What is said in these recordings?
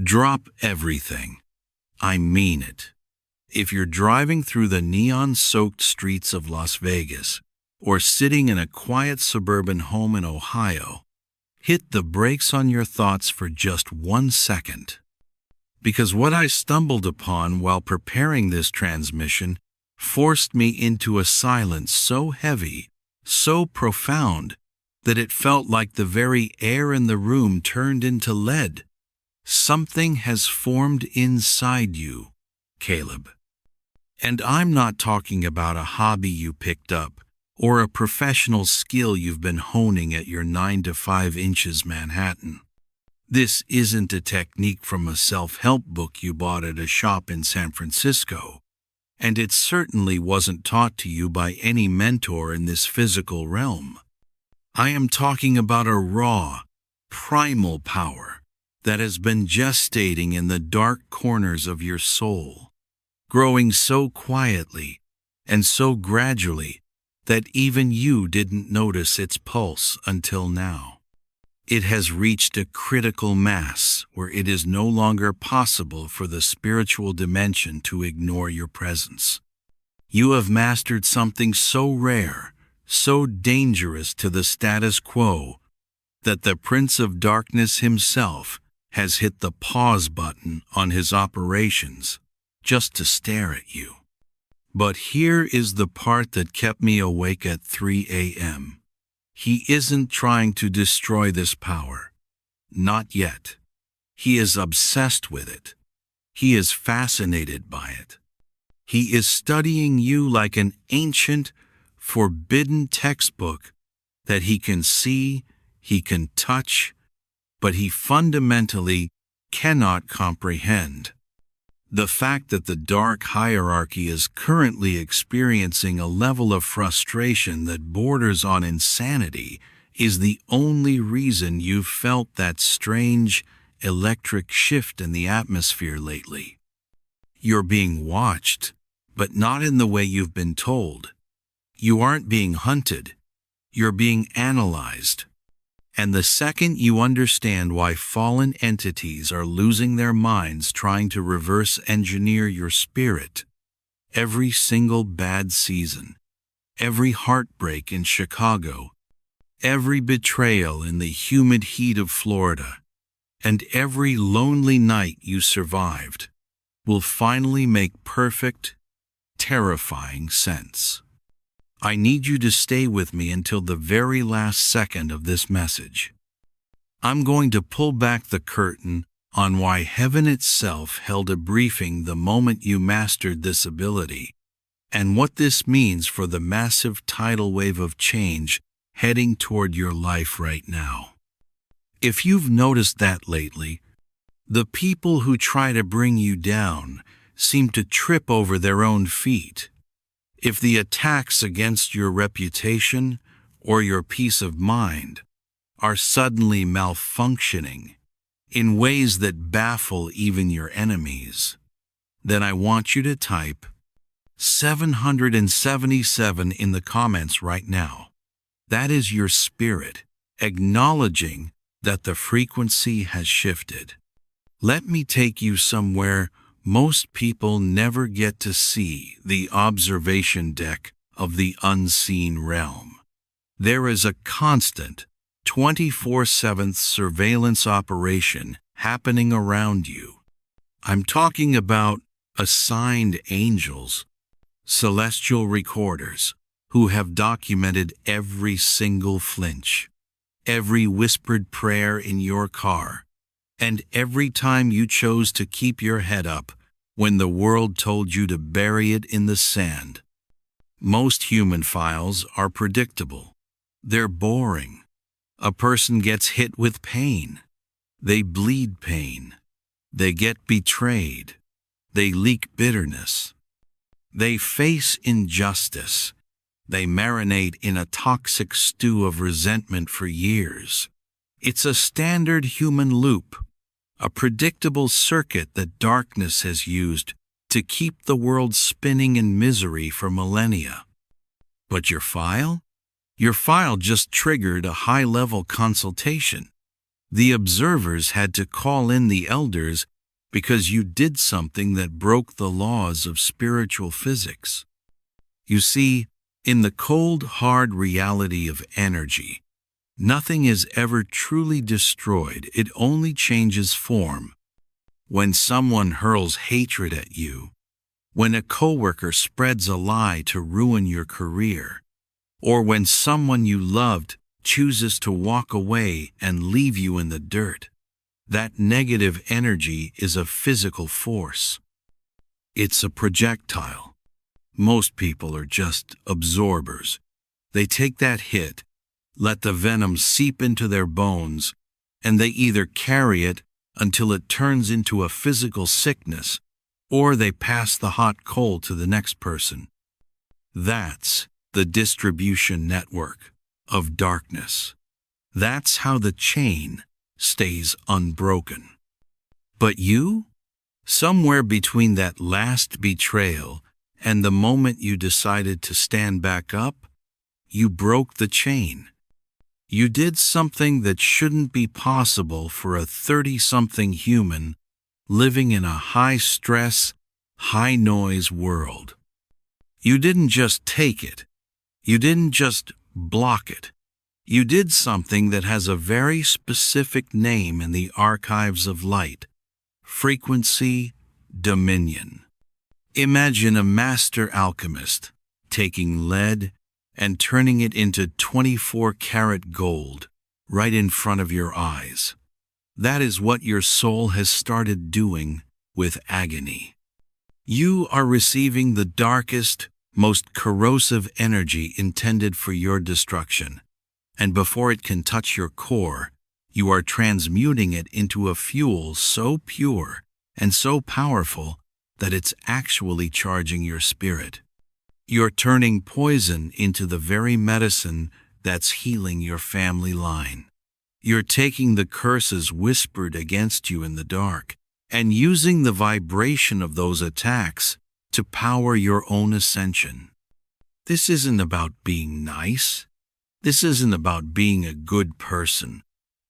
Drop everything. I mean it. If you're driving through the neon-soaked streets of Las Vegas, or sitting in a quiet suburban home in Ohio, hit the brakes on your thoughts for just 1 second. Because what I stumbled upon while preparing this transmission forced me into a silence so heavy, so profound, that it felt like the very air in the room turned into lead. Something has formed inside you, Caleb. And I'm not talking about a hobby you picked up or a professional skill you've been honing at your 9 to 5 inches Manhattan. This isn't a technique from a self-help book you bought at a shop in San Francisco, and it certainly wasn't taught to you by any mentor in this physical realm. I am talking about a raw, primal power that has been gestating in the dark corners of your soul, growing so quietly and so gradually that even you didn't notice its pulse until now. It has reached a critical mass where it is no longer possible for the spiritual dimension to ignore your presence. You have mastered something so rare, so dangerous to the status quo, that the Prince of Darkness himself has hit the pause button on his operations just to stare at you. But here is the part that kept me awake at 3 a.m. He isn't trying to destroy this power. Not yet. He is obsessed with it. He is fascinated by it. He is studying you like an ancient, forbidden textbook that he can see, he can touch, but he fundamentally cannot comprehend. The fact that the dark hierarchy is currently experiencing a level of frustration that borders on insanity is the only reason you've felt that strange, electric shift in the atmosphere lately. You're being watched, but not in the way you've been told. You aren't being hunted. You're being analyzed. And the second you understand why fallen entities are losing their minds trying to reverse engineer your spirit, every single bad season, every heartbreak in Chicago, every betrayal in the humid heat of Florida, and every lonely night you survived will finally make perfect, terrifying sense. I need you to stay with me until the very last second of this message. I'm going to pull back the curtain on why heaven itself held a briefing the moment you mastered this ability, and what this means for the massive tidal wave of change heading toward your life right now. If you've noticed that lately, the people who try to bring you down seem to trip over their own feet. If the attacks against your reputation or your peace of mind are suddenly malfunctioning in ways that baffle even your enemies, then I want you to type 777 in the comments right now. That is your spirit acknowledging that the frequency has shifted. Let me take you somewhere most people never get to see, the observation deck of the unseen realm. There is a constant 24/7 surveillance operation happening around you. I'm talking about assigned angels, celestial recorders, who have documented every single flinch, every whispered prayer in your car, and every time you chose to keep your head up when the world told you to bury it in the sand. Most human files are predictable. They're boring. A person gets hit with pain. They bleed pain. They get betrayed. They leak bitterness. They face injustice. They marinate in a toxic stew of resentment for years. It's a standard human loop, a predictable circuit that darkness has used to keep the world spinning in misery for millennia. But your file? Your file just triggered a high-level consultation. The observers had to call in the elders because you did something that broke the laws of spiritual physics. You see, in the cold, hard reality of energy, nothing is ever truly destroyed, it only changes form. When someone hurls hatred at you, when a coworker spreads a lie to ruin your career, or when someone you loved chooses to walk away and leave you in the dirt, that negative energy is a physical force. It's a projectile. Most people are just absorbers. They take that hit, let the venom seep into their bones, and they either carry it until it turns into a physical sickness, or they pass the hot coal to the next person. That's the distribution network of darkness. That's how the chain stays unbroken. But you? Somewhere between that last betrayal and the moment you decided to stand back up, you broke the chain. You did something that shouldn't be possible for a 30-something human living in a high-stress, high-noise world. You didn't just take it. You didn't just block it. You did something that has a very specific name in the archives of light: frequency dominion. Imagine a master alchemist taking lead and turning it into 24-karat gold right in front of your eyes. That is what your soul has started doing with agony. You are receiving the darkest, most corrosive energy intended for your destruction, and before it can touch your core, you are transmuting it into a fuel so pure and so powerful that it's actually charging your spirit. You're turning poison into the very medicine that's healing your family line. You're taking the curses whispered against you in the dark and using the vibration of those attacks to power your own ascension. This isn't about being nice. This isn't about being a good person.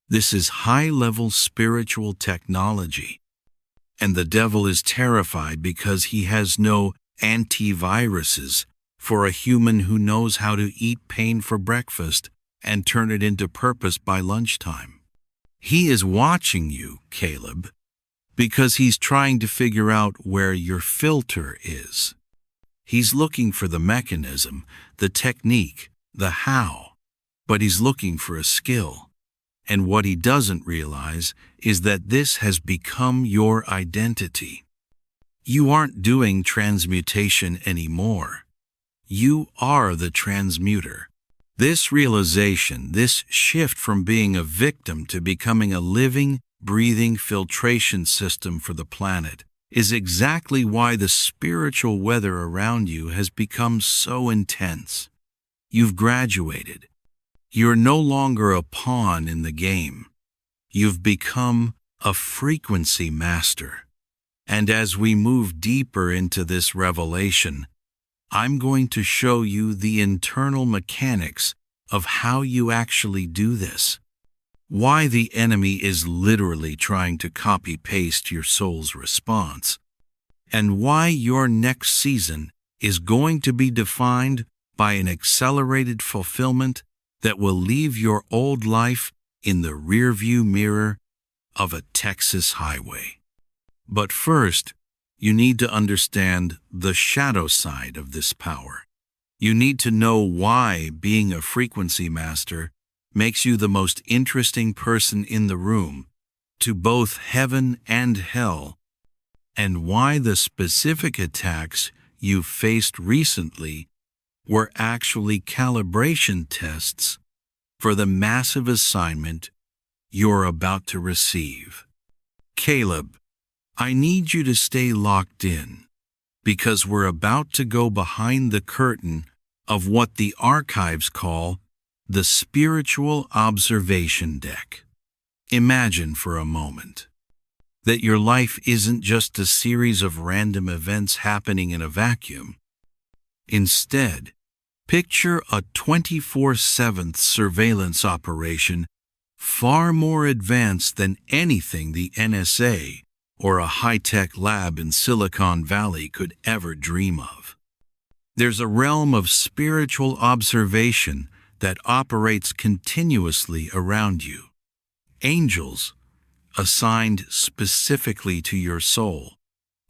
This is high-level spiritual technology. And the devil is terrified because he has no antiviruses for a human who knows how to eat pain for breakfast and turn it into purpose by lunchtime. He is watching you, Caleb, because he's trying to figure out where your filter is. He's looking for the mechanism, the technique, the how. But he's looking for a skill. And what he doesn't realize is that this has become your identity. You aren't doing transmutation anymore. You are the transmuter. This realization, this shift from being a victim to becoming a living, breathing filtration system for the planet, is exactly why the spiritual weather around you has become so intense. You've graduated. You're no longer a pawn in the game. You've become a frequency master. And as we move deeper into this revelation, I'm going to show you the internal mechanics of how you actually do this. Why the enemy is literally trying to copy-paste your soul's response. And why your next season is going to be defined by an accelerated fulfillment that will leave your old life in the rearview mirror of a Texas highway. But first, you need to understand the shadow side of this power. You need to know why being a frequency master makes you the most interesting person in the room to both heaven and hell, and why the specific attacks you faced recently were actually calibration tests for the massive assignment you're about to receive. Caleb, I need you to stay locked in, because we're about to go behind the curtain of what the archives call the spiritual observation deck. Imagine for a moment that your life isn't just a series of random events happening in a vacuum. Instead, picture a 24/7 surveillance operation far more advanced than anything the NSA or a high-tech lab in Silicon Valley could ever dream of. There's a realm of spiritual observation that operates continuously around you. Angels, assigned specifically to your soul,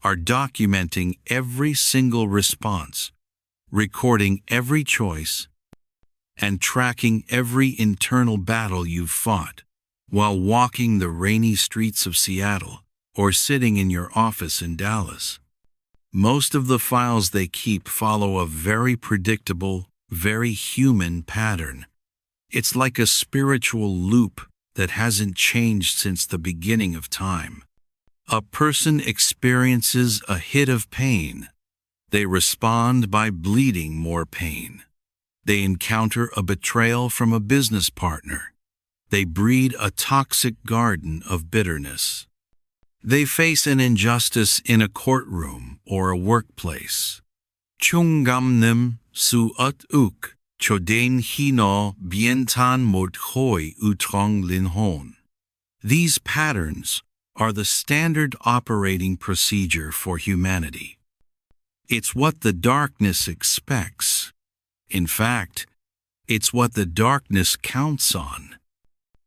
are documenting every single response, recording every choice, and tracking every internal battle you've fought while walking the rainy streets of Seattle or sitting in your office in Dallas. Most of the files they keep follow a very predictable, very human pattern. It's like a spiritual loop that hasn't changed since the beginning of time. A person experiences a hit of pain. They respond by bleeding more pain. They encounter a betrayal from a business partner. They breed a toxic garden of bitterness. They face an injustice in a courtroom or a workplace. Chungam su uk choden hino bientan mot hoi utrong linhon. These patterns are the standard operating procedure for humanity. It's what the darkness expects. In fact, it's what the darkness counts on.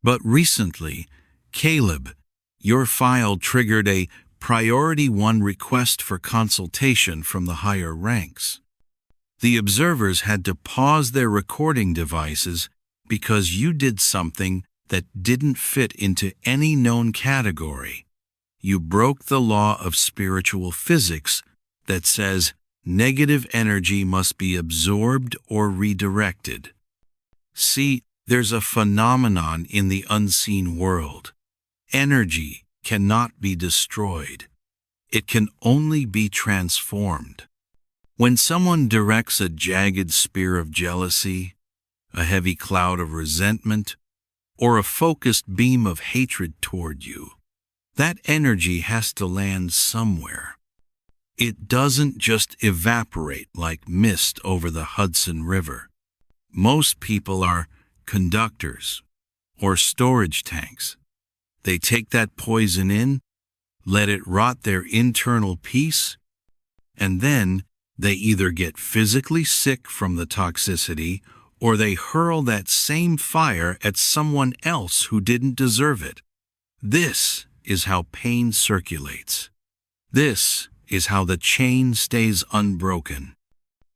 But recently, Caleb, your file triggered a Priority 1 request for consultation from the higher ranks. The observers had to pause their recording devices because you did something that didn't fit into any known category. You broke the law of spiritual physics that says negative energy must be absorbed or redirected. See, there's a phenomenon in the unseen world. Energy cannot be destroyed. It can only be transformed. When someone directs a jagged spear of jealousy, a heavy cloud of resentment, or a focused beam of hatred toward you, that energy has to land somewhere. It doesn't just evaporate like mist over the Hudson River. Most people are conductors or storage tanks. They take that poison in, let it rot their internal peace, and then they either get physically sick from the toxicity or they hurl that same fire at someone else who didn't deserve it. This is how pain circulates. This is how the chain stays unbroken.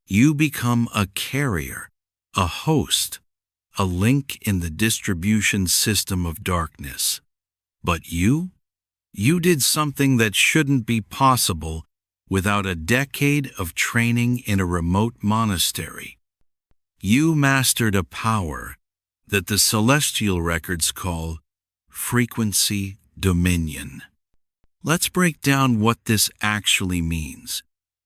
You become a carrier, a host, a link in the distribution system of darkness. But you did something that shouldn't be possible without a decade of training in a remote monastery. You mastered a power that the celestial records call frequency dominion. Let's break down what this actually means,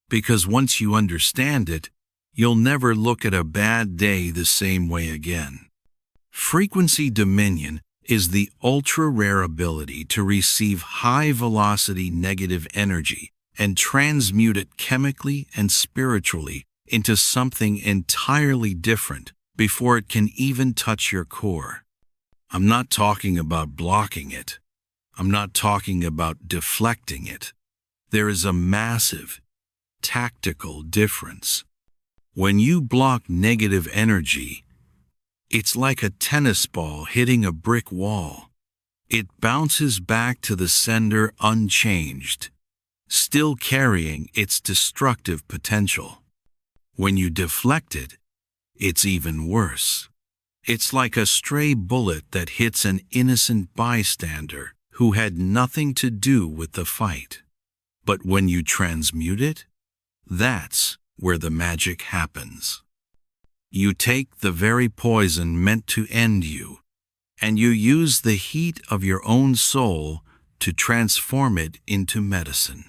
because once you understand it, you'll never look at a bad day the same way again. Frequency dominion is the ultra-rare ability to receive high-velocity negative energy and transmute it chemically and spiritually into something entirely different before it can even touch your core. I'm not talking about blocking it. I'm not talking about deflecting it. There is a massive, tactical difference. When you block negative energy, it's like a tennis ball hitting a brick wall. It bounces back to the sender unchanged, still carrying its destructive potential. When you deflect it, it's even worse. It's like a stray bullet that hits an innocent bystander who had nothing to do with the fight. But when you transmute it, that's where the magic happens. You take the very poison meant to end you, and you use the heat of your own soul to transform it into medicine.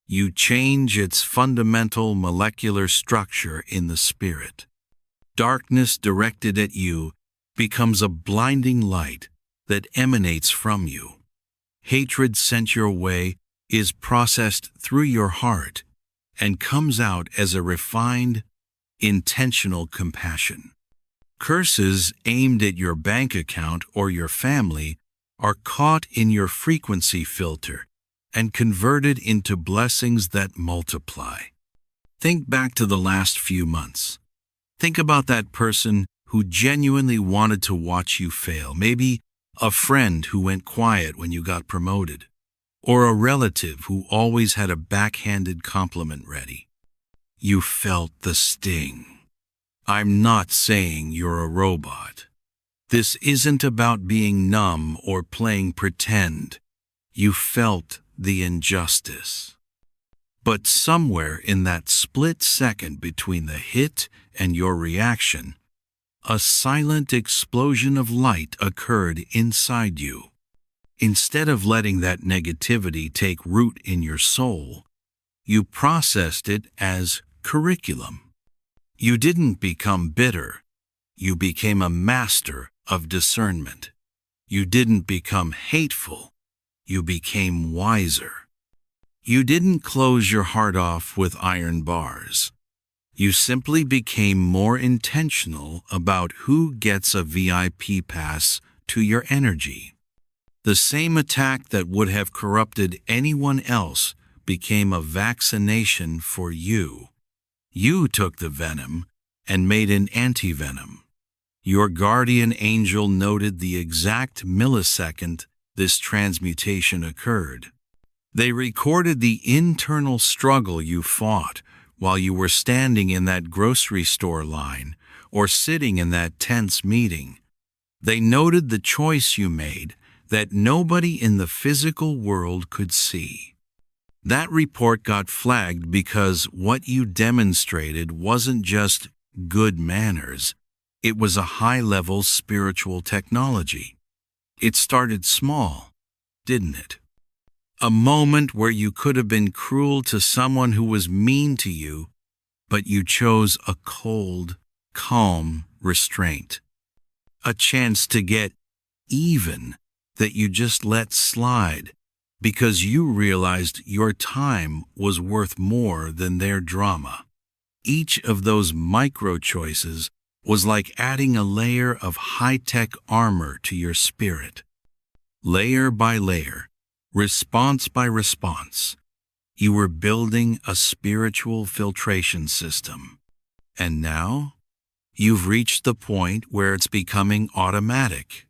You change its fundamental molecular structure in the spirit. Darkness directed at you becomes a blinding light that emanates from you. Hatred sent your way is processed through your heart and comes out as a refined, intentional compassion. Curses aimed at your bank account or your family are caught in your frequency filter and converted into blessings that multiply. Think back to the last few months. Think about that person who genuinely wanted to watch you fail. Maybe a friend who went quiet when you got promoted, or a relative who always had a backhanded compliment ready. You felt the sting. I'm not saying you're a robot. This isn't about being numb or playing pretend. You felt the injustice. But somewhere in that split second between the hit and your reaction, a silent explosion of light occurred inside you. Instead of letting that negativity take root in your soul, you processed it as curriculum. You didn't become bitter. You became a master of discernment. You didn't become hateful. You became wiser. You didn't close your heart off with iron bars. You simply became more intentional about who gets a VIP pass to your energy. The same attack that would have corrupted anyone else became a vaccination for you. You took the venom and made an anti-venom. Your guardian angel noted the exact millisecond this transmutation occurred. They recorded the internal struggle you fought while you were standing in that grocery store line or sitting in that tense meeting. They noted the choice you made that nobody in the physical world could see. That report got flagged because what you demonstrated wasn't just good manners, it was a high-level spiritual technology. It started small, didn't it? A moment where you could have been cruel to someone who was mean to you, but you chose a cold, calm restraint. A chance to get even that you just let slide because you realized your time was worth more than their drama. Each of those micro-choices was like adding a layer of high-tech armor to your spirit. Layer by layer, response by response, you were building a spiritual filtration system. And now, you've reached the point where it's becoming automatic.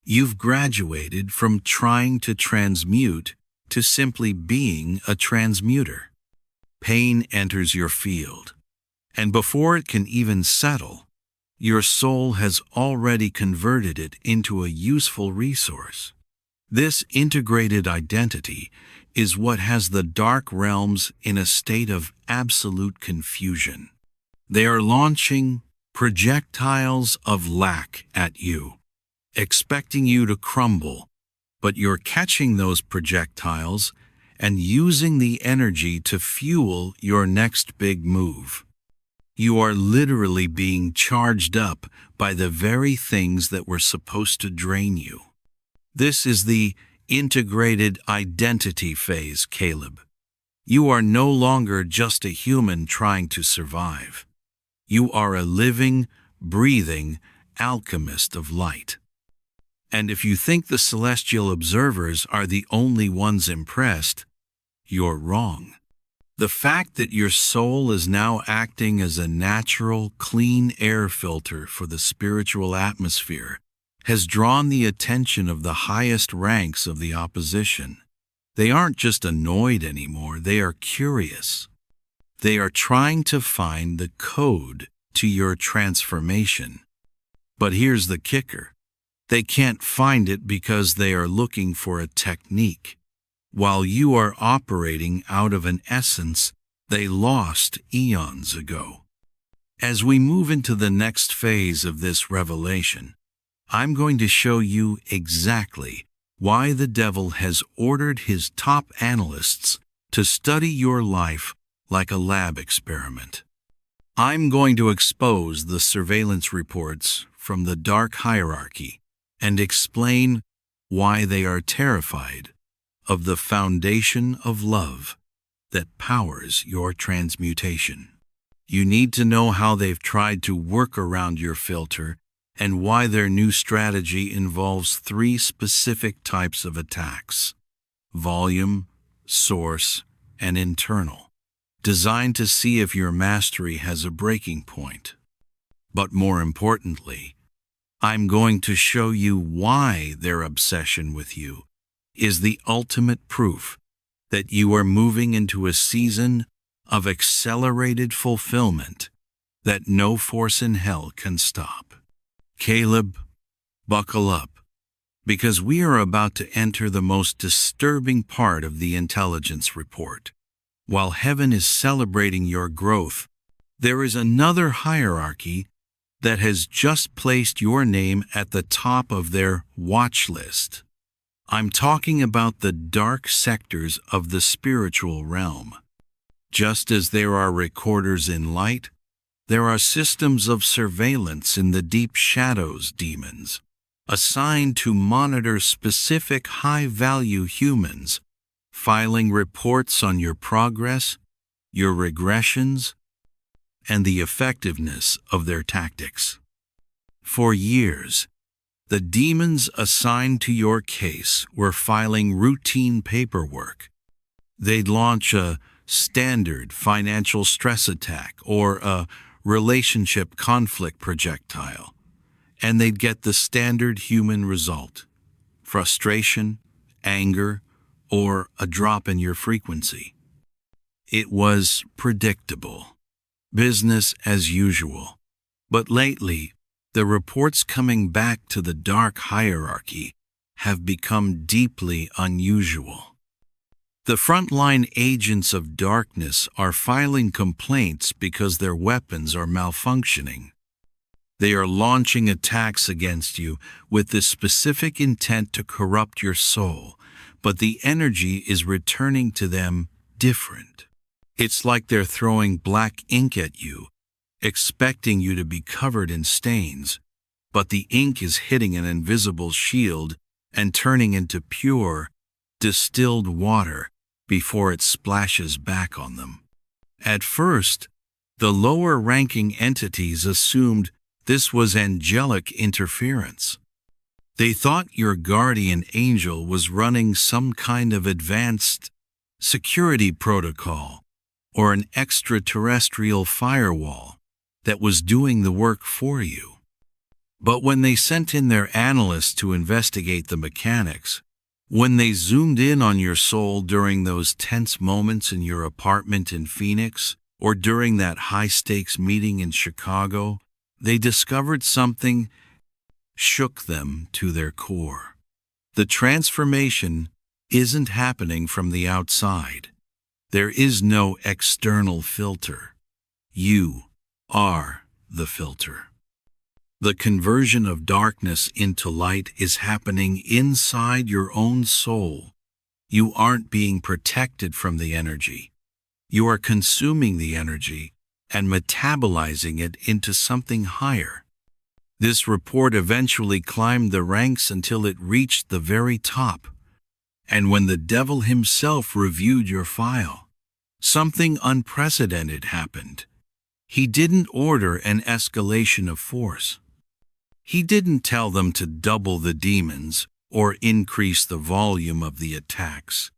You've graduated from trying to transmute to simply being a transmuter. Pain enters your field, and before it can even settle, your soul has already converted it into a useful resource. This integrated identity is what has the dark realms in a state of absolute confusion. They are launching projectiles of lack at you, expecting you to crumble, but you're catching those projectiles and using the energy to fuel your next big move. You are literally being charged up by the very things that were supposed to drain you. This is the integrated identity phase, Caleb. You are no longer just a human trying to survive. You are a living, breathing alchemist of light. And if you think the celestial observers are the only ones impressed, you're wrong. The fact that your soul is now acting as a natural, clean air filter for the spiritual atmosphere has drawn the attention of the highest ranks of the opposition. They aren't just annoyed anymore, they are curious. They are trying to find the code to your transformation. But here's the kicker. They can't find it because they are looking for a technique, while you are operating out of an essence they lost eons ago. As we move into the next phase of this revelation, I'm going to show you exactly why the devil has ordered his top analysts to study your life like a lab experiment. I'm going to expose the surveillance reports from the dark hierarchy and explain why they are terrified of the foundation of love that powers your transmutation. You need to know how they've tried to work around your filter and why their new strategy involves 3 specific types of attacks: volume, source, and internal, designed to see if your mastery has a breaking point. But more importantly, I'm going to show you why their obsession with you is the ultimate proof that you are moving into a season of accelerated fulfillment that no force in hell can stop. Caleb, buckle up, because we are about to enter the most disturbing part of the intelligence report. While heaven is celebrating your growth, there is another hierarchy that has just placed your name at the top of their watch list. I'm talking about the dark sectors of the spiritual realm. Just as there are recorders in light, there are systems of surveillance in the deep shadows, demons, assigned to monitor specific high-value humans, filing reports on your progress, your regressions, and the effectiveness of their tactics. For years, the demons assigned to your case were filing routine paperwork. They'd launch a standard financial stress attack or a relationship conflict projectile, and they'd get the standard human result: frustration, anger, or a drop in your frequency. It was predictable, business as usual. But lately, the reports coming back to the dark hierarchy have become deeply unusual. The frontline agents of darkness are filing complaints because their weapons are malfunctioning. They are launching attacks against you with the specific intent to corrupt your soul, but the energy is returning to them different. It's like they're throwing black ink at you, expecting you to be covered in stains, but the ink is hitting an invisible shield and turning into pure, distilled water before it splashes back on them. At first, the lower-ranking entities assumed this was angelic interference. They thought your guardian angel was running some kind of advanced security protocol or an extraterrestrial firewall that was doing the work for you. But when they sent in their analysts to investigate the mechanics, when they zoomed in on your soul during those tense moments in your apartment in Phoenix or during that high-stakes meeting in Chicago, they discovered something shook them to their core. The transformation isn't happening from the outside. There is no external filter. You are the filter. The conversion of darkness into light is happening inside your own soul. You aren't being protected from the energy. You are consuming the energy and metabolizing it into something higher. This report eventually climbed the ranks until it reached the very top. And when the devil himself reviewed your file, something unprecedented happened. He didn't order an escalation of force. He didn't tell them to double the demons or increase the volume of the attacks.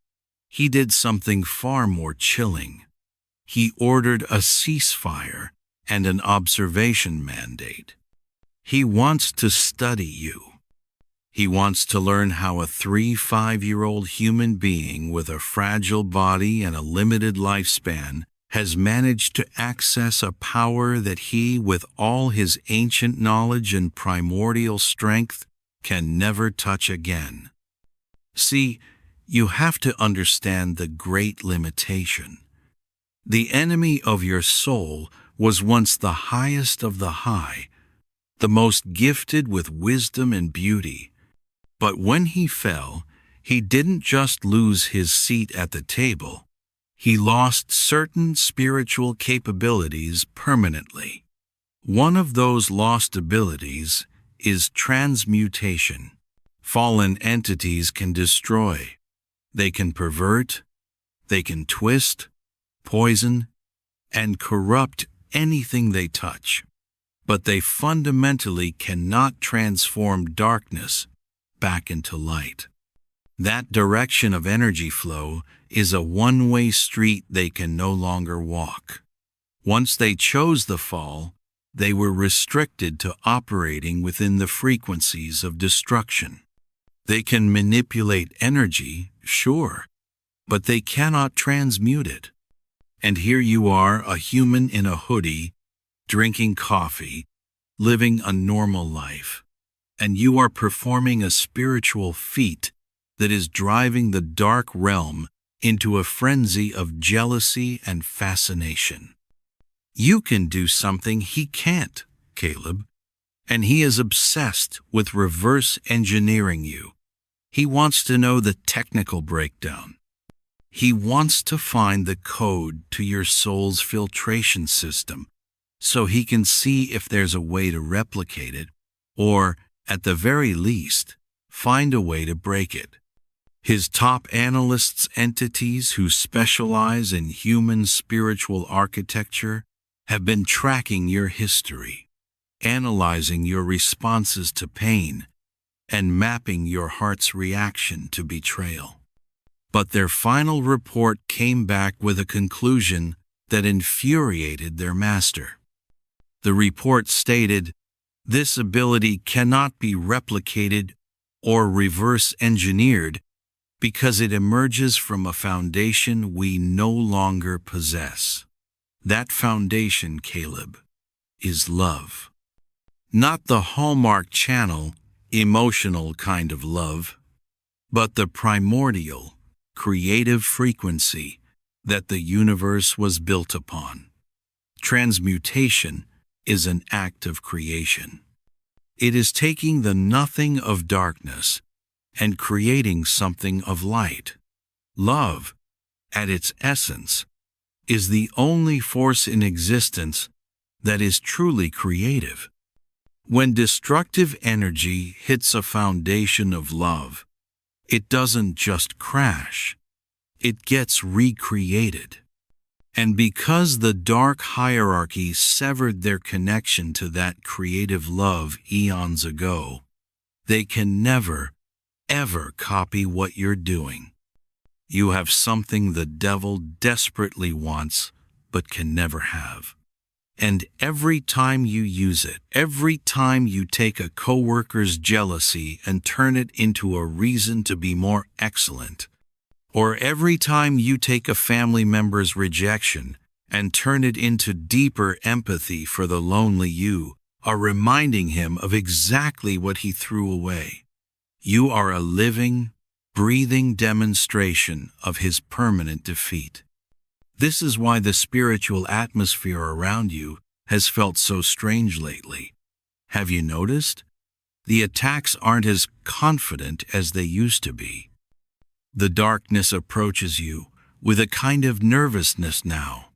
He did something far more chilling. He ordered a ceasefire and an observation mandate. He wants to study you. He wants to learn how a 3-5-year-old human being with a fragile body and a limited lifespan has managed to access a power that he, with all his ancient knowledge and primordial strength, can never touch again. See, you have to understand the great limitation. The enemy of your soul was once the highest of the high, the most gifted with wisdom and beauty. But when he fell, he didn't just lose his seat at the table. He lost certain spiritual capabilities permanently. One of those lost abilities is transmutation. Fallen entities can destroy. They can pervert. They can twist, poison, and corrupt anything they touch. but they fundamentally cannot transform darkness back into light. That direction of energy flow is a one-way street they can no longer walk. Once they chose the fall, they were restricted to operating within the frequencies of destruction. They can manipulate energy, sure, but they cannot transmute it. And here you are, a human in a hoodie, drinking coffee, living a normal life, and you are performing a spiritual feat that is driving the dark realm into a frenzy of jealousy and fascination. You can do something he can't, Caleb, and he is obsessed with reverse engineering you. He wants to know the technical breakdown. He wants to find the code to your soul's filtration system so he can see if there's a way to replicate it, or, at the very least, find a way to break it. His top analysts, entities who specialize in human spiritual architecture, have been tracking your history, analyzing your responses to pain, and mapping your heart's reaction to betrayal. But their final report came back with a conclusion that infuriated their master. The report stated, "This ability cannot be replicated or reverse engineered because it emerges from a foundation we no longer possess. That foundation, Caleb, is love. Not the Hallmark Channel, emotional kind of love, but the primordial, creative frequency that the universe was built upon. Transmutation is an act of creation. It is taking the nothing of darkness and creating something of light. Love, at its essence, is the only force in existence that is truly creative. When destructive energy hits a foundation of love, it doesn't just crash, it gets recreated. And because the dark hierarchy severed their connection to that creative love eons ago, they can never, ever copy what you're doing. You have something the devil desperately wants but can never have. And every time you use it, every time you take a coworker's jealousy and turn it into a reason to be more excellent, or every time you take a family member's rejection and turn it into deeper empathy for the lonely, you are reminding him of exactly what he threw away. You are a living, breathing demonstration of his permanent defeat. This is why the spiritual atmosphere around you has felt so strange lately. Have you noticed? The attacks aren't as confident as they used to be. The darkness approaches you with a kind of nervousness now.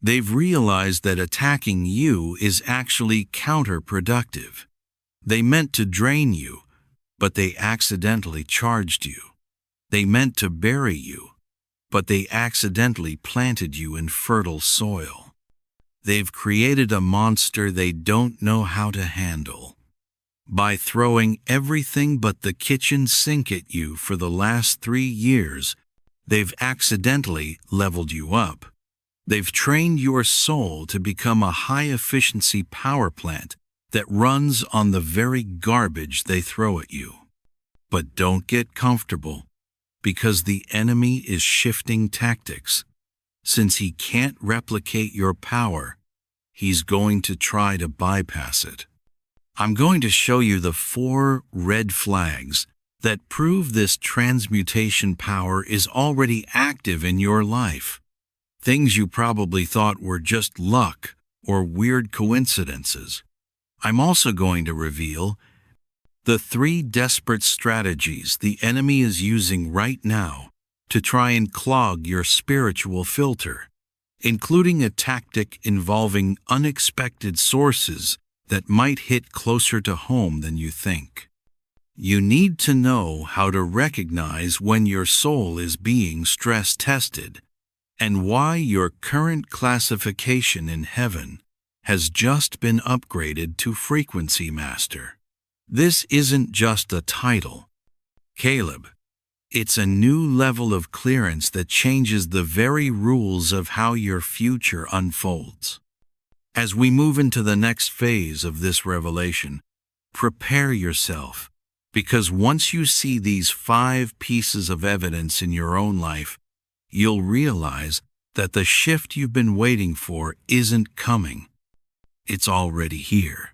They've realized that attacking you is actually counterproductive. They meant to drain you, but they accidentally charged you. They meant to bury you, but they accidentally planted you in fertile soil. They've created a monster they don't know how to handle. By throwing everything but the kitchen sink at you for the last 3 years, they've accidentally leveled you up. They've trained your soul to become a high-efficiency power plant that runs on the very garbage they throw at you. But don't get comfortable, because the enemy is shifting tactics. Since he can't replicate your power, he's going to try to bypass it. I'm going to show you the 4 red flags that prove this transmutation power is already active in your life. Things you probably thought were just luck or weird coincidences. I'm also going to reveal the 3 desperate strategies the enemy is using right now to try and clog your spiritual filter, including a tactic involving unexpected sources that might hit closer to home than you think. You need to know how to recognize when your soul is being stress-tested and why your current classification in heaven has just been upgraded to Frequency Master. This isn't just a title, Caleb. It's a new level of clearance that changes the very rules of how your future unfolds. As we move into the next phase of this revelation, prepare yourself, because once you see these 5 pieces of evidence in your own life, you'll realize that the shift you've been waiting for isn't coming. It's already here.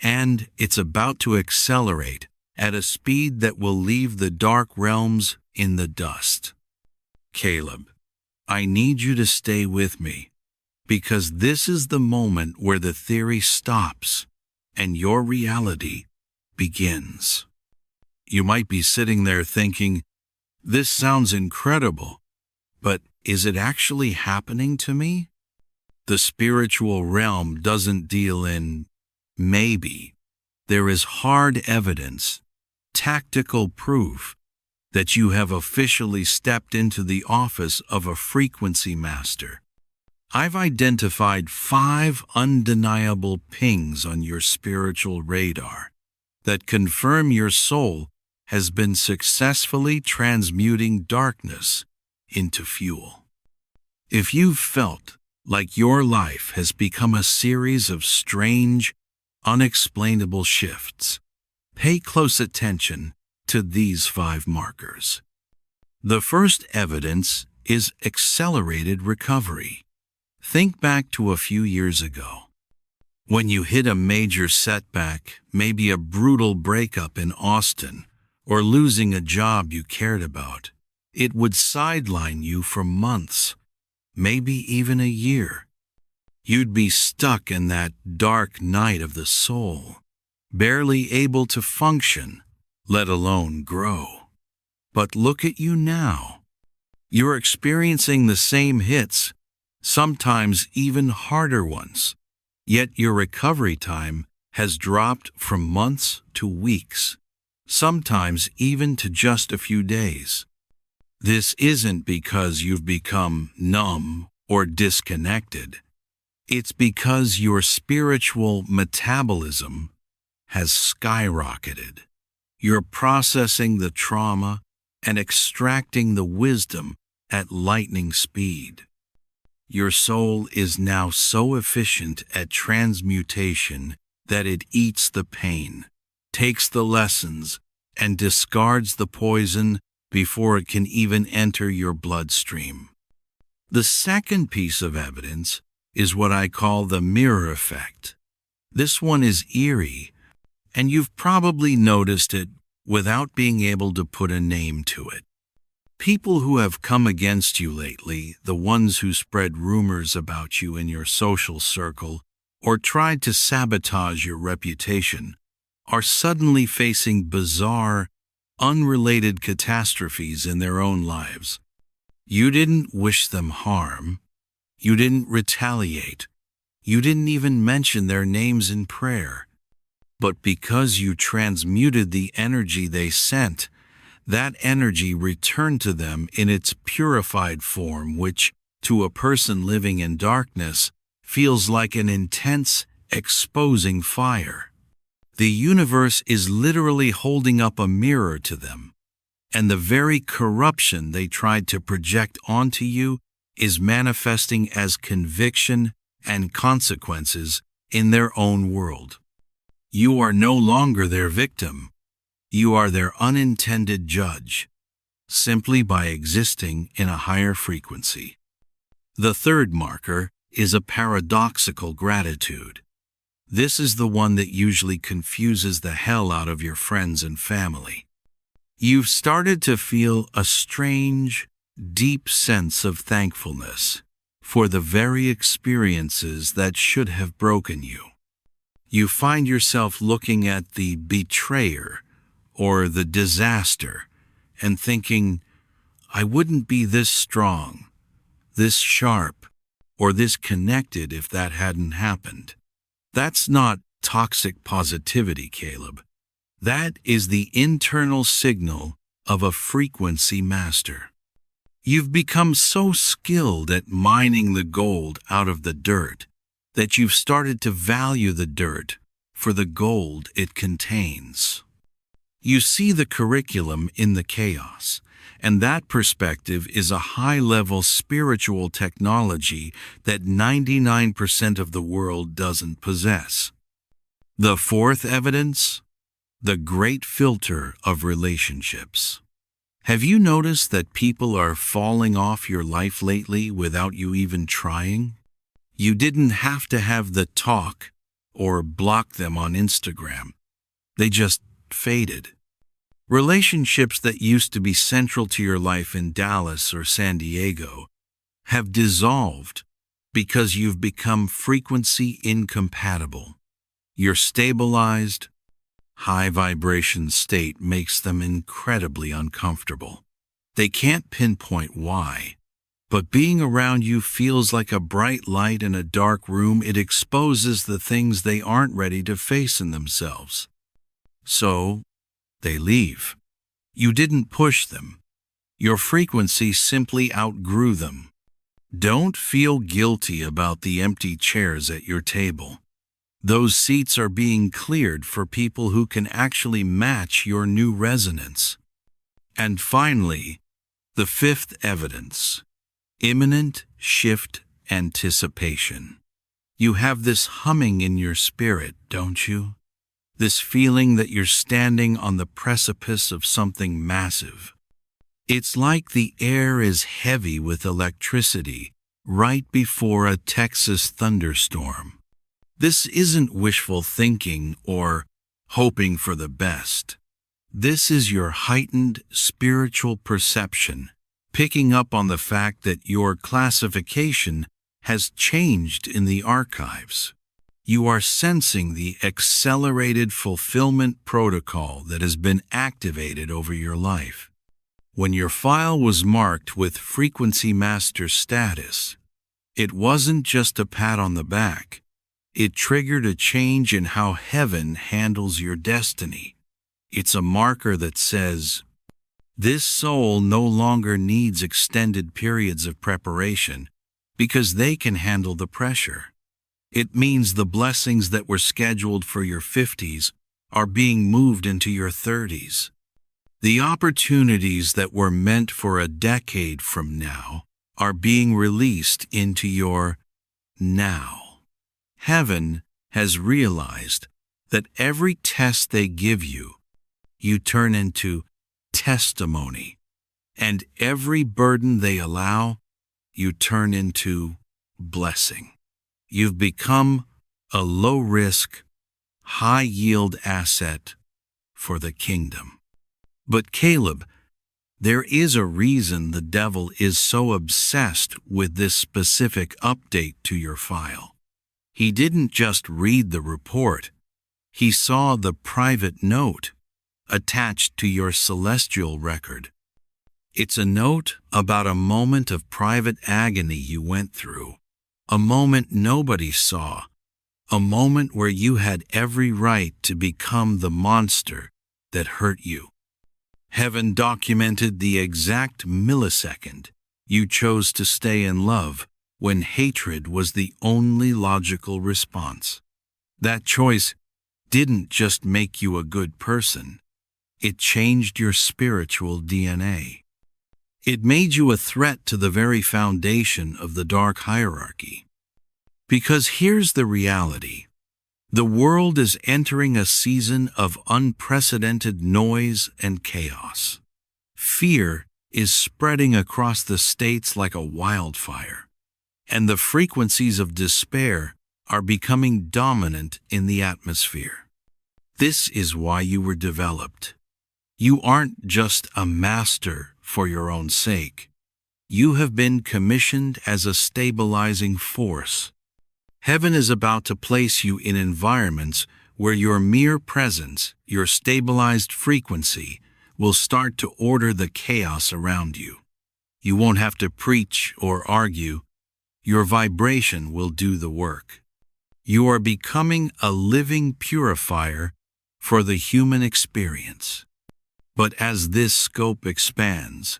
And it's about to accelerate at a speed that will leave the dark realms in the dust. Caleb, I need you to stay with me, because this is the moment where the theory stops and your reality begins. You might be sitting there thinking, this sounds incredible, but is it actually happening to me? The spiritual realm doesn't deal in maybe. There is hard evidence, tactical proof, that you have officially stepped into the office of a frequency master. I've identified 5 undeniable pings on your spiritual radar that confirm your soul has been successfully transmuting darkness into fuel. If you've felt like your life has become a series of strange, unexplainable shifts, pay close attention to these 5 markers. The first evidence is accelerated recovery. Think back to a few years ago. When you hit a major setback, maybe a brutal breakup in Austin, or losing a job you cared about, it would sideline you for months, maybe even a year. You'd be stuck in that dark night of the soul, barely able to function, let alone grow. But look at you now. You're experiencing the same hits, sometimes even harder ones, yet your recovery time has dropped from months to weeks, sometimes even to just a few days. This isn't because you've become numb or disconnected. It's because your spiritual metabolism has skyrocketed. You're processing the trauma and extracting the wisdom at lightning speed. Your soul is now so efficient at transmutation that it eats the pain, takes the lessons, and discards the poison before it can even enter your bloodstream. The second piece of evidence is what I call the mirror effect. This one is eerie, and you've probably noticed it without being able to put a name to it. People who have come against you lately, the ones who spread rumors about you in your social circle or tried to sabotage your reputation, are suddenly facing bizarre, unrelated catastrophes in their own lives. You didn't wish them harm. You didn't retaliate. You didn't even mention their names in prayer. But because you transmuted the energy they sent, that energy returned to them in its purified form, which, to a person living in darkness, feels like an intense, exposing fire. The universe is literally holding up a mirror to them, and the very corruption they tried to project onto you is manifesting as conviction and consequences in their own world. You are no longer their victim. You are their unintended judge, simply by existing in a higher frequency. The third marker is a paradoxical gratitude. This is the one that usually confuses the hell out of your friends and family. You've started to feel a strange, deep sense of thankfulness for the very experiences that should have broken you. You find yourself looking at the betrayer or the disaster and thinking, I wouldn't be this strong, this sharp, or this connected if that hadn't happened. That's not toxic positivity, Caleb. That is the internal signal of a frequency master. You've become so skilled at mining the gold out of the dirt that you've started to value the dirt for the gold it contains. You see the curriculum in the chaos, and that perspective is a high-level spiritual technology that 99% of the world doesn't possess. The fourth evidence: the great filter of relationships. Have you noticed that people are falling off your life lately without you even trying? You didn't have to have the talk or block them on Instagram. They just faded. Relationships that used to be central to your life in Dallas or San Diego have dissolved because you've become frequency incompatible. Your stabilized, high vibration state makes them incredibly uncomfortable. They can't pinpoint why, but being around you feels like a bright light in a dark room. It exposes the things they aren't ready to face in themselves. So, they leave. You didn't push them. Your frequency simply outgrew them. Don't feel guilty about the empty chairs at your table. Those seats are being cleared for people who can actually match your new resonance. And finally, the fifth evidence: imminent shift anticipation. You have this humming in your spirit, don't you? This feeling that you're standing on the precipice of something massive. It's like the air is heavy with electricity right before a Texas thunderstorm. This isn't wishful thinking or hoping for the best. This is your heightened spiritual perception, picking up on the fact that your classification has changed in the archives. You are sensing the accelerated fulfillment protocol that has been activated over your life. When your file was marked with Frequency Master status, it wasn't just a pat on the back. It triggered a change in how heaven handles your destiny. It's a marker that says, this soul no longer needs extended periods of preparation because they can handle the pressure. It means the blessings that were scheduled for your 50s are being moved into your 30s. The opportunities that were meant for a decade from now are being released into your now. Heaven has realized that every test they give you, you turn into testimony, and every burden they allow, you turn into blessing. You've become a low-risk, high-yield asset for the kingdom. But Caleb, there is a reason the devil is so obsessed with this specific update to your file. He didn't just read the report. He saw the private note attached to your celestial record. It's a note about a moment of private agony you went through, a moment nobody saw, a moment where you had every right to become the monster that hurt you. Heaven documented the exact millisecond you chose to stay in love when hatred was the only logical response. That choice didn't just make you a good person. It changed your spiritual DNA. It made you a threat to the very foundation of the dark hierarchy. Because here's the reality. The world is entering a season of unprecedented noise and chaos. Fear is spreading across the states like a wildfire, and the frequencies of despair are becoming dominant in the atmosphere. This is why you were developed. You aren't just a master for your own sake. You have been commissioned as a stabilizing force. Heaven is about to place you in environments where your mere presence, your stabilized frequency, will start to order the chaos around you. You won't have to preach or argue. Your vibration will do the work. You are becoming a living purifier for the human experience. But as this scope expands,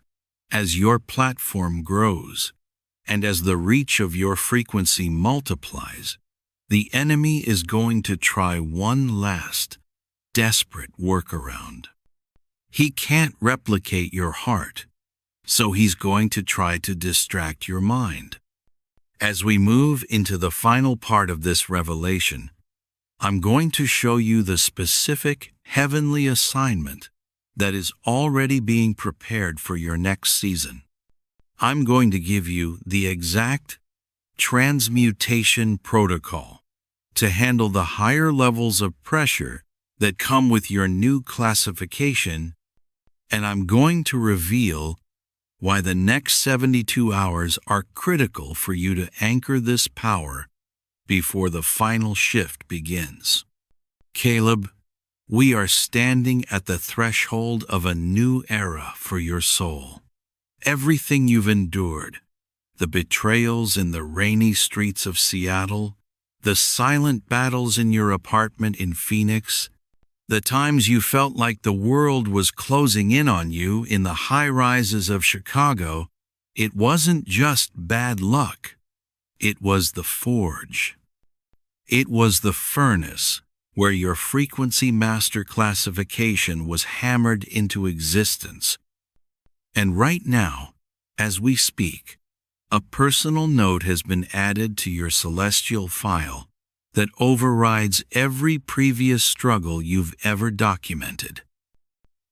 as your platform grows, and as the reach of your frequency multiplies, the enemy is going to try one last, desperate workaround. He can't replicate your heart, so he's going to try to distract your mind. As we move into the final part of this revelation, I'm going to show you the specific heavenly assignment that is already being prepared for your next season. I'm going to give you the exact transmutation protocol to handle the higher levels of pressure that come with your new classification, and I'm going to reveal why the next 72 hours are critical for you to anchor this power before the final shift begins. Caleb, we are standing at the threshold of a new era for your soul. Everything you've endured, the betrayals in the rainy streets of Seattle, the silent battles in your apartment in Phoenix, the times you felt like the world was closing in on you in the high-rises of Chicago, it wasn't just bad luck. It was the forge. It was the furnace where your frequency master classification was hammered into existence. And right now, as we speak, a personal note has been added to your celestial file that overrides every previous struggle you've ever documented.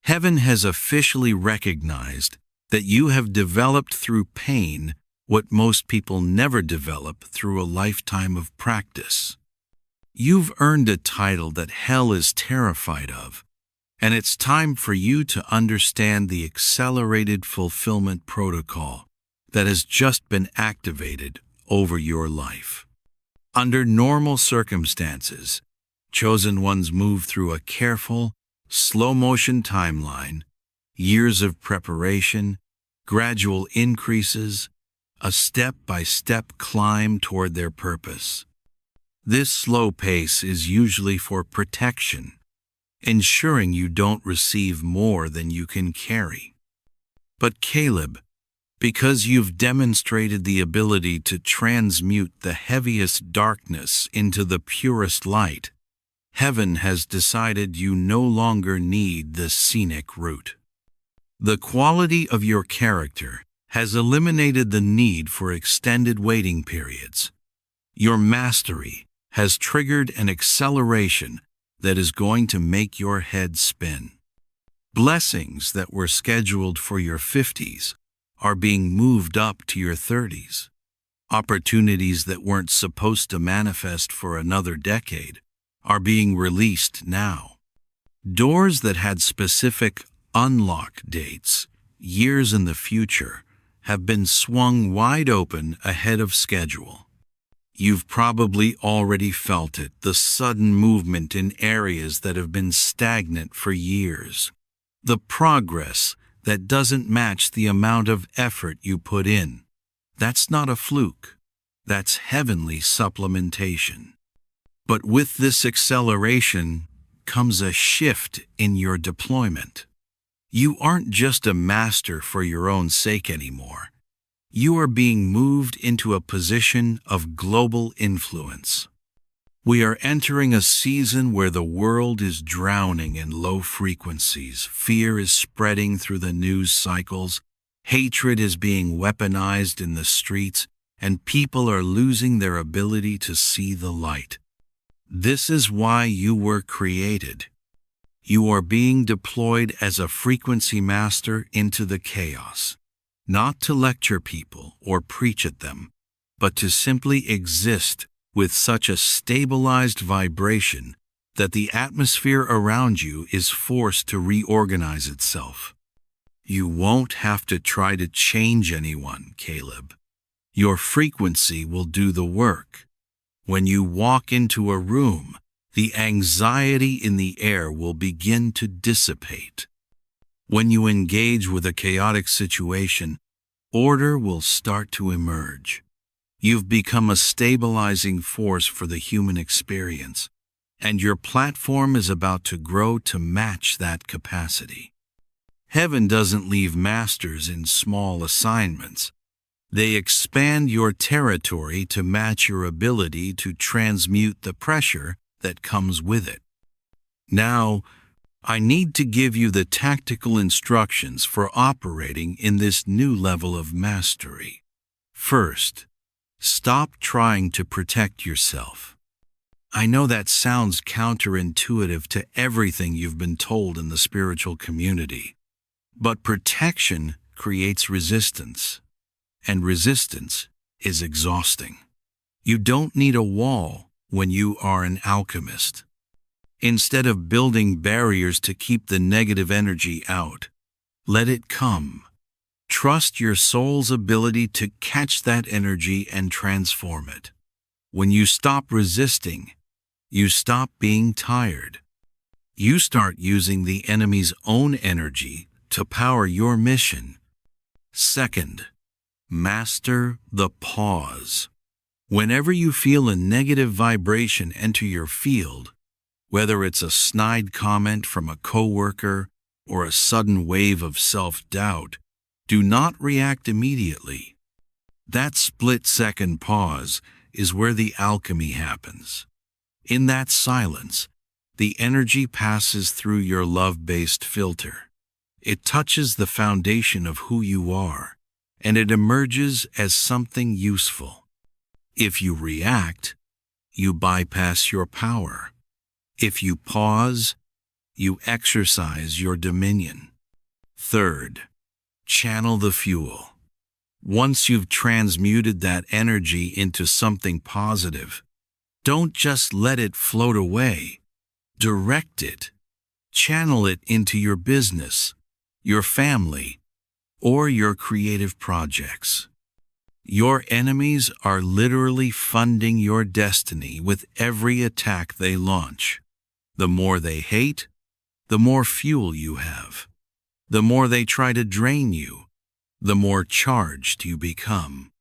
Heaven has officially recognized that you have developed through pain what most people never develop through a lifetime of practice. You've earned a title that hell is terrified of, and it's time for you to understand the accelerated fulfillment protocol that has just been activated over your life. Under normal circumstances, chosen ones move through a careful, slow-motion timeline, years of preparation, gradual increases, a step-by-step climb toward their purpose. This slow pace is usually for protection, ensuring you don't receive more than you can carry. But Caleb, because you've demonstrated the ability to transmute the heaviest darkness into the purest light, heaven has decided you no longer need the scenic route. The quality of your character has eliminated the need for extended waiting periods. Your mastery has triggered an acceleration that is going to make your head spin. Blessings that were scheduled for your 50s are being moved up to your 30s. Opportunities that weren't supposed to manifest for another decade are being released now. Doors that had specific unlock dates, years in the future, have been swung wide open ahead of schedule. You've probably already felt it, the sudden movement in areas that have been stagnant for years. The progress that doesn't match the amount of effort you put in. That's not a fluke. That's heavenly supplementation. But with this acceleration comes a shift in your deployment. You aren't just a master for your own sake anymore. You are being moved into a position of global influence. We are entering a season where the world is drowning in low frequencies, fear is spreading through the news cycles, hatred is being weaponized in the streets, and people are losing their ability to see the light. This is why you were created. You are being deployed as a frequency master into the chaos, not to lecture people or preach at them, but to simply exist with such a stabilized vibration that the atmosphere around you is forced to reorganize itself. You won't have to try to change anyone, Caleb. Your frequency will do the work. When you walk into a room, the anxiety in the air will begin to dissipate. When you engage with a chaotic situation, order will start to emerge. You've become a stabilizing force for the human experience, and your platform is about to grow to match that capacity. Heaven doesn't leave masters in small assignments. They expand your territory to match your ability to transmute the pressure that comes with it. Now, I need to give you the tactical instructions for operating in this new level of mastery. First, stop trying to protect yourself. I know that sounds counterintuitive to everything you've been told in the spiritual community, but protection creates resistance, and resistance is exhausting. You don't need a wall when you are an alchemist. Instead of building barriers to keep the negative energy out, let it come. Trust your soul's ability to catch that energy and transform it. When you stop resisting, you stop being tired. You start using the enemy's own energy to power your mission. Second, master the pause. Whenever you feel a negative vibration enter your field, whether it's a snide comment from a coworker or a sudden wave of self-doubt, do not react immediately. That split-second pause is where the alchemy happens. In that silence, the energy passes through your love-based filter. It touches the foundation of who you are, and it emerges as something useful. If you react, you bypass your power. If you pause, you exercise your dominion. Third, channel the fuel. Once you've transmuted that energy into something positive, don't just let it float away. Direct it. Channel it into your business, your family, or your creative projects. Your enemies are literally funding your destiny with every attack they launch. The more they hate, the more fuel you have. The more they try to drain you, the more charged you become.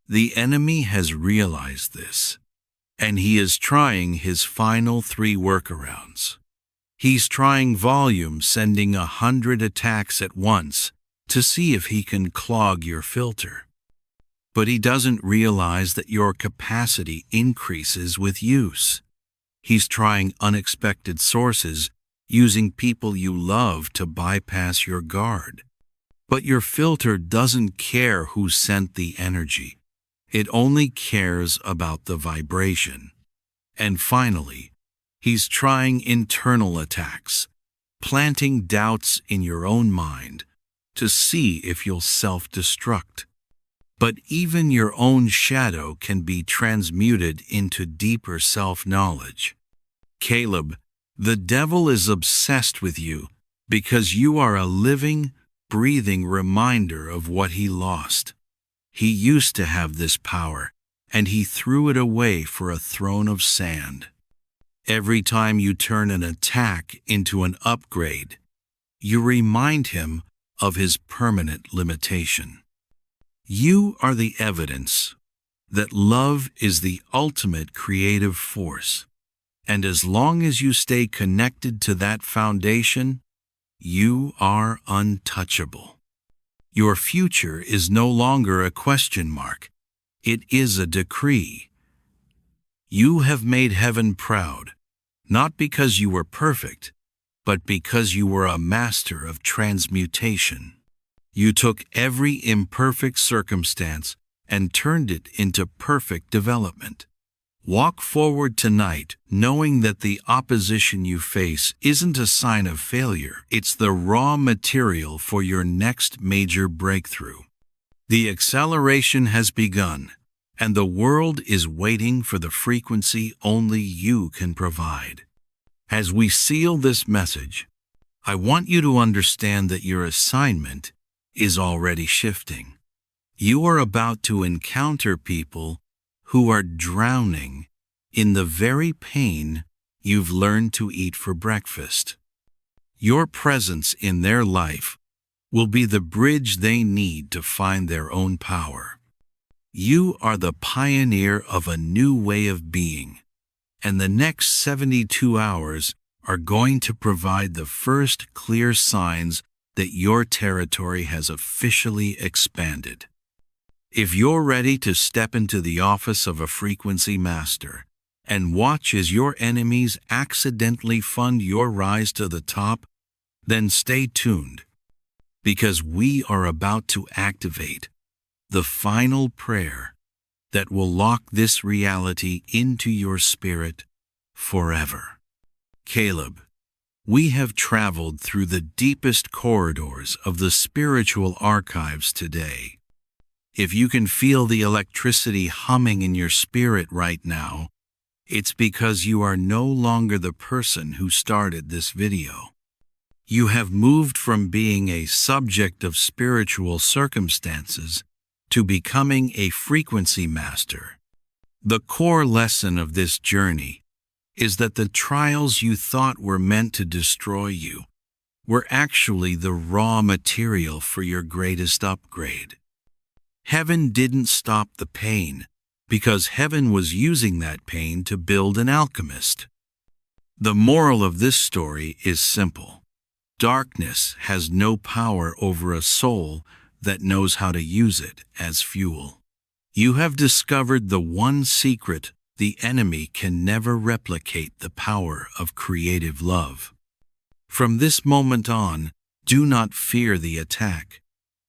The enemy has realized this, and he is trying his final 3 workarounds. He's trying volume, sending 100 attacks at once to see if he can clog your filter. But he doesn't realize that your capacity increases with use. He's trying unexpected sources, using people you love to bypass your guard. But your filter doesn't care who sent the energy. It only cares about the vibration. And finally, he's trying internal attacks, planting doubts in your own mind to see if you'll self-destruct. But even your own shadow can be transmuted into deeper self-knowledge. Caleb, the devil is obsessed with you because you are a living, breathing reminder of what he lost. He used to have this power, and he threw it away for a throne of sand. Every time you turn an attack into an upgrade, you remind him of his permanent limitation. You are the evidence that love is the ultimate creative force, and as long as you stay connected to that foundation, you are untouchable. Your future is no longer a question mark. It is a decree. You have made heaven proud, not because you were perfect, but because you were a master of transmutation. You took every imperfect circumstance and turned it into perfect development. Walk forward tonight knowing that the opposition you face isn't a sign of failure. It's the raw material for your next major breakthrough. The acceleration has begun, and the world is waiting for the frequency only you can provide. As we seal this message, I want you to understand that your assignment is already shifting. You are about to encounter people who are drowning in the very pain you've learned to eat for breakfast. Your presence in their life will be the bridge they need to find their own power. You are the pioneer of a new way of being, and the next 72 hours are going to provide the first clear signs that your territory has officially expanded. If you're ready to step into the office of a frequency master and watch as your enemies accidentally fund your rise to the top, then stay tuned, because we are about to activate the final prayer that will lock this reality into your spirit forever. Caleb, we have traveled through the deepest corridors of the spiritual archives today. If you can feel the electricity humming in your spirit right now, it's because you are no longer the person who started this video. You have moved from being a subject of spiritual circumstances to becoming a frequency master. The core lesson of this journey is that the trials you thought were meant to destroy you were actually the raw material for your greatest upgrade. Heaven didn't stop the pain, because heaven was using that pain to build an alchemist. The moral of this story is simple. Darkness has no power over a soul that knows how to use it as fuel. You have discovered the one secret the enemy can never replicate: the power of creative love. From this moment on, do not fear the attack.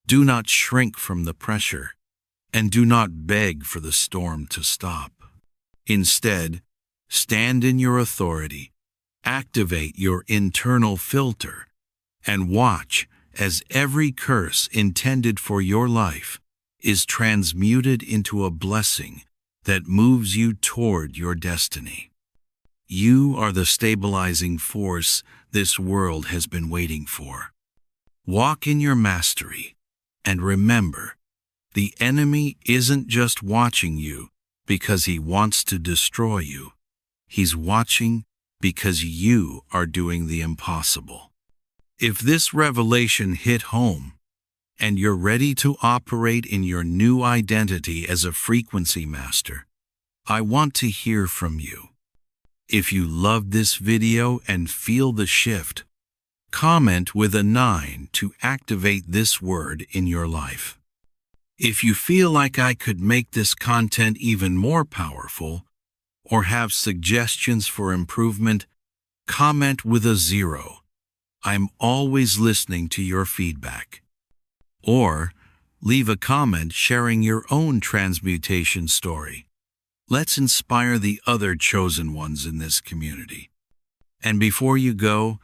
Do not shrink from the pressure, and do not beg for the storm to stop. Instead, stand in your authority, activate your internal filter, and watch as every curse intended for your life is transmuted into a blessing that moves you toward your destiny. You are the stabilizing force this world has been waiting for. Walk in your mastery, and remember, the enemy isn't just watching you because he wants to destroy you. He's watching because you are doing the impossible. If this revelation hit home, and you're ready to operate in your new identity as a frequency master, I want to hear from you. If you loved this video and feel the shift, comment with a 9 to activate this word in your life. If you feel like I could make this content even more powerful, or have suggestions for improvement, comment with a 0. I'm always listening to your feedback. Or leave a comment sharing your own transmutation story. Let's inspire the other chosen ones in this community. And before you go,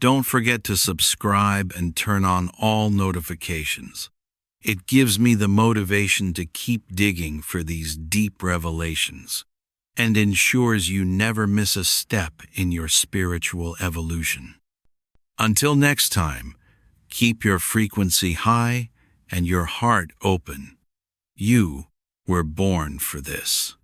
don't forget to subscribe and turn on all notifications. It gives me the motivation to keep digging for these deep revelations, and ensures you never miss a step in your spiritual evolution. Until next time, keep your frequency high and your heart open. You were born for this.